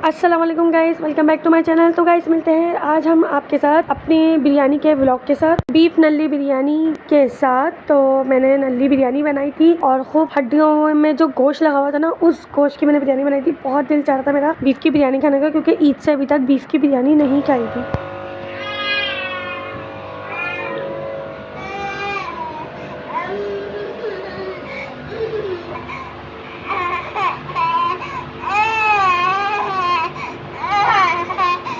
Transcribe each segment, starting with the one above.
अस्सलाम वालेकुम guys, welcome back to my channel. तो गाइस मिलते हैं आज हम आपके साथ अपनी बिरयानी के व्लॉग के साथ, बीफ नल्ली बिरयानी के साथ। तो मैंने नल्ली बिरयानी बनाई थी और खूब हड्डियों में जो गोश्त लगा हुआ था ना, उस गोश्त की मैंने बिरयानी बनाई थी। बहुत दिल चाह रहा था मेरा बीफ की बिरयानी खाने का, क्योंकि ईद से अभी तक बीफ की बिरयानी नहीं खाई थी।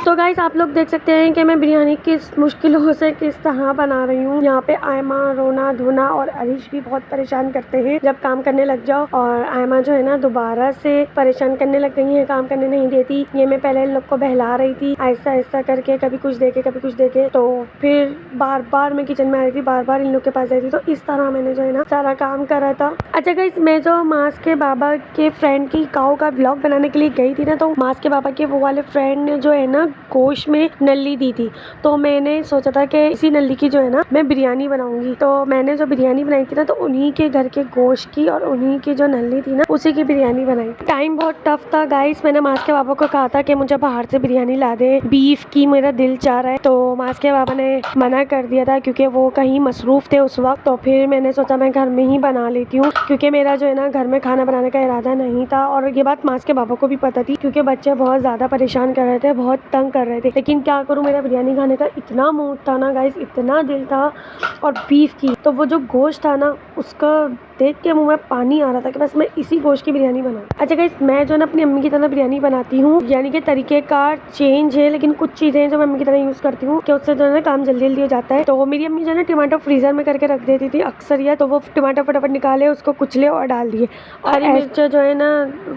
तो गाइस आप लोग देख सकते हैं कि मैं बिरयानी किस मुश्किलों से किस तरह बना रही हूँ। यहाँ पे आयमा, रोना, धोना और अरिश भी बहुत परेशान करते हैं जब काम करने लग जाओ। और आयमा जो है ना दोबारा से परेशान करने लग गई है, काम करने नहीं देती। ये मैं पहले इन लोग को बहला रही थी ऐसा ऐसा करके, कभी कुछ देके कभी कुछ देके। तो फिर बार बार मैं किचन में आ रही थी, बार बार इन लोग के पास जाती थी। तो इस तरह मैंने जो है ना सारा काम करा था। अच्छा गाइस, मैं जो मास के बाबा के फ्रेंड की काऊ का ब्लॉग बनाने के लिए गई थी ना, तो मास के बाबा के वो वाले फ्रेंड ने जो है ना गोश्त में नल्ली दी थी। तो मैंने सोचा था कि इसी नल्ली की जो है ना मैं बिरयानी बनाऊंगी। तो मैंने जो बिरयानी बनाई थी ना, तो उन्हीं के घर के गोश्त की और उन्हीं की जो नल्ली थी ना, उसी की बिरयानी बनाई थी। टाइम बहुत टफ था गाइस। मैंने मास के बाबा को कहा था कि मुझे बाहर से बिरयानी ला दे, बीफ की मेरा दिल चाह रहा है। तो मास के बाबा ने मना कर दिया था क्योंकि वो कहीं मसरूफ थे उस वक्त। तो फिर मैंने सोचा मैं घर में ही बना लेती हूँ, क्योंकि मेरा जो है ना घर में खाना बनाने का इरादा नहीं था। और ये बात मास के बाबा को भी पता थी, क्योंकि बच्चे बहुत ज्यादा परेशान कर रहे थे, बहुत तंग कर रहे थे। लेकिन क्या करूँ, मेरा बिरयानी खाने का इतना मूड था ना गाइस, इतना दिल था। और बीफ की तो वो जो गोश्त था ना, उसका देख के मुंह में पानी आ रहा था कि बस मैं इसी गोश्त की बिरयानी बनाऊं। अच्छा गाइस, मैं जो ना अपनी अम्मी की तरह बिरयानी बनाती हूँ, यानी कि तरीके का चेंज है, लेकिन कुछ चीजें हैं जो मैं अम्मी की तरह यूज करती हूँ कि उससे जो है ना काम जल्दी जल्दी हो जाता है। तो मेरी अम्मी जो है ना टमाटर फ्रीजर में करके रख देती थी अक्सर, या तो वो टमाटर फटाफट निकाले, उसको कुचले और डाल दिए। हरी मिर्च जो है ना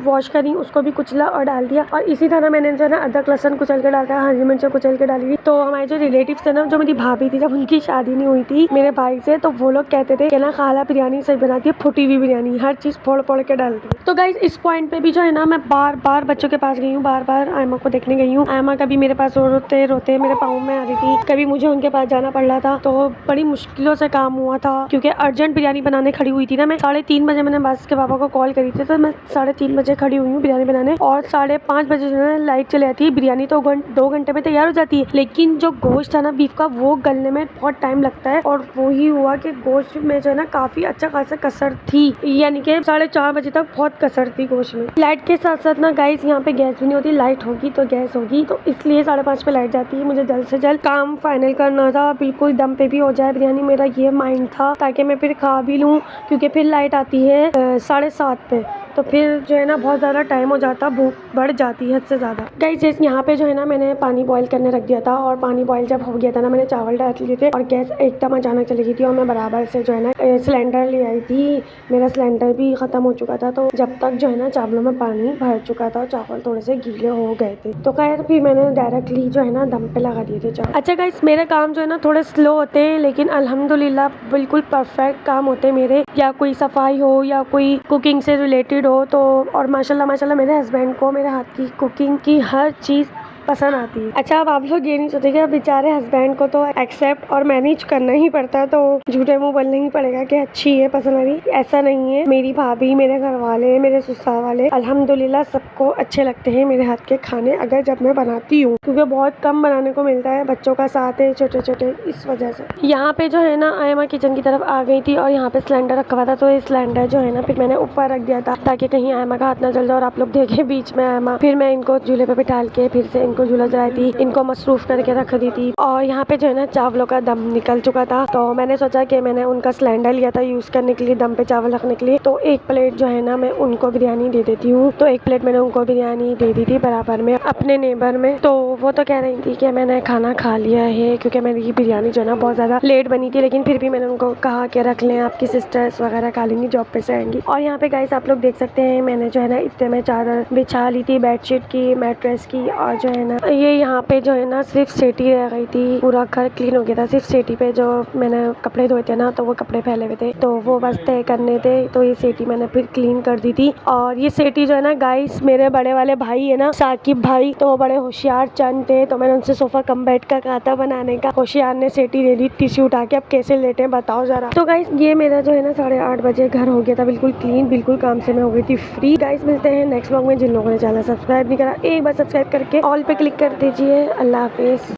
वॉश करी, उसको भी कुचला और डाल दिया। और इसी तरह मैंने जो है ना अदरक लहसुन कुचल के डाला, हरी मिर्च कुचल के डाली। तो हमारे जो रिलेटिव थे ना, जो मेरी भाभी थी, जब उनकी शादी नहीं हुई थी मेरे भाई से, तो वो लोग कहते थे कि ना खाला बिरयानी सही बनाती है, फुटी हुई बिरयानी, हर चीज फोड़ फोड़ के डालती है। तो गाइस इस पॉइंट पे भी जो है ना मैं बार बार बच्चों के पास गई हूँ, बार बार आयमा को देखने गई हूँ। आयमा कभी मेरे पास रोते रोते मेरे पाँव में आ रही थी, कभी मुझे उनके पास जाना पड़ रहा था। तो बड़ी मुश्किलों से काम हुआ था, क्योंकि अर्जेंट बिरयानी बनाने खड़ी हुई थी ना मैं। 3:30 बजे मैंने बस के पापा को कॉल करी थी, तो मैं 3:30 बजे खड़ी हुई हूँ बिरयानी बनाने। और 5:30 बजे जो है लाइट चले जाती है, बिरयानी तो 2 घंटे में तैयार हो जाती है। लेकिन जो गोश्त था ना बीफ का, वो गलने में बहुत टाइम लगता है। और वो ही हुआ कि गोश्त में जो है ना काफी अच्छा खासा कसर थी, यानी कि 4:30 बजे तक बहुत कसर थी गोश्त में। लाइट के साथ साथ ना गाइस यहाँ पे गैस भी नहीं होती, लाइट होगी तो गैस होगी, तो इसलिए 5:30 पे लाइट जाती है। मुझे जल्द से जल्द काम फाइनल करना था, बिल्कुल दम पे भी हो जाए बिरयानी, मेरा ये माइंड था, ताकि मैं फिर खा भी लूँ। क्योंकि फिर लाइट आती है 7:30 पे, तो फिर जो है ना बहुत ज़्यादा टाइम हो जाता, भूख बढ़ जाती है हद से ज़्यादा। गाइस जैसे यहाँ पे जो है ना मैंने पानी बॉईल करने रख दिया था, और पानी बॉईल जब हो गया था ना, मैंने चावल डाल लिए थे और गैस एकदम अचानक चली गई थी। और मैं बराबर से जो है ना सिलेंडर ले आई थी, मेरा सिलेंडर भी ख़त्म हो चुका था। तो जब तक जो है ना चावलों में पानी भर चुका था और चावल थोड़े से गीले हो गए थे, तो खैर फिर मैंने डायरेक्टली जो है ना दम पे लगा दिए थे चावल। अच्छा गाइस, मेरे काम जो है ना थोड़े स्लो होते हैं, लेकिन अल्हम्दुलिल्लाह बिल्कुल परफेक्ट काम होते हैं मेरे। या कोई सफाई हो या कोई कुकिंग से रिलेटेड हो, तो और माशाल्लाह मेरे हस्बैंड को मेरे हाथ की कुकिंग की हर चीज़ पसंद आती है। अच्छा, अब आप लोग ये नहीं सोचेंगे बेचारे हस्बैंड को तो एक्सेप्ट और मैनेज करना ही पड़ता है, तो झूठे मुंह बोलना ही पड़ेगा कि अच्छी है, पसंद आ रही। ऐसा नहीं है, मेरी भाभी, मेरे घर वाले, मेरे ससुराल वाले अल्हम्दुलिल्लाह सबको अच्छे लगते हैं मेरे हाथ के खाने, अगर जब मैं बनाती हूँ, क्योंकि बहुत कम बनाने को मिलता है, बच्चों का साथ है छोटे छोटे, इस वजह से। यहाँ पे जो है ना आयमा किचन की तरफ आ गई थी, और यहाँ पे सिलेंडर रखा हुआ था, तो ये सिलेंडर जो है ना फिर मैंने ऊपर रख दिया था, ताकि कहीं आयमा का हाथ ना जल जाए। और आप लोग देखे बीच में आयमा, फिर मैं इनको चूल्हे पे बिठाल के फिर से इनको झूला जलाई थी, इनको मसरूफ करके रख दी थी। और यहाँ पे जो है ना चावलों का दम निकल चुका था, तो मैंने सोचा कि मैंने उनका सिलेंडर लिया था यूज करने के लिए, दम पे चावल रखने के लिए। तो एक प्लेट जो है ना मैं उनको बिरयानी दे देती हूँ, तो एक प्लेट मैंने उनको बिरयानी दे दी थी बराबर में अपने नेबर में। तो वो तो कह रही थी कि मैंने खाना खा लिया है, क्योंकि मेरी बिरयानी जो है ना बहुत ज्यादा लेट बनी थी, लेकिन फिर भी मैंने उनको कहा कि रख लें, आपकी सिस्टर्स वगैरह खा लेंगी, जॉब पे से आएंगी। और यहाँ पे गाइस आप लोग देख सकते हैं, मैंने जो है ना इतने में चादर बिछा ली थी, बेडशीट की, मैट्रेस की, और जो है ना, ये यहाँ पे जो है ना सिर्फ सेटी रह गई थी, पूरा घर क्लीन हो गया था। सिर्फ सेटी पे जो मैंने कपड़े धोए थे ना, तो वो कपड़े फैले हुए थे, तो वो बस तय करने थे, तो ये सेटी मैंने फिर क्लीन कर दी थी। और ये सेटी जो है ना गाइस, मेरे बड़े वाले भाई है ना, साकिब भाई, तो वो बड़े होशियार चंद थे, तो मैंने उनसे सोफा कम बेड का कहा था बनाने का। होशियार ने सेटी दे दी, टिश्यू उठा के। अब कैसे लेटे बताओ जरा। तो गाइस ये मेरा जो है ना 8:30 बजे घर हो गया था, बिल्कुल क्लीन, बिल्कुल काम से मैं हो गई थी फ्री। गाइस मिलते हैं नेक्स्ट व्लॉग में। जिन लोगों ने चैनल सब्सक्राइब नहीं करा, एक बार सब्सक्राइब करके ऑल पे क्लिक कर दीजिए। अल्लाह हाफिज।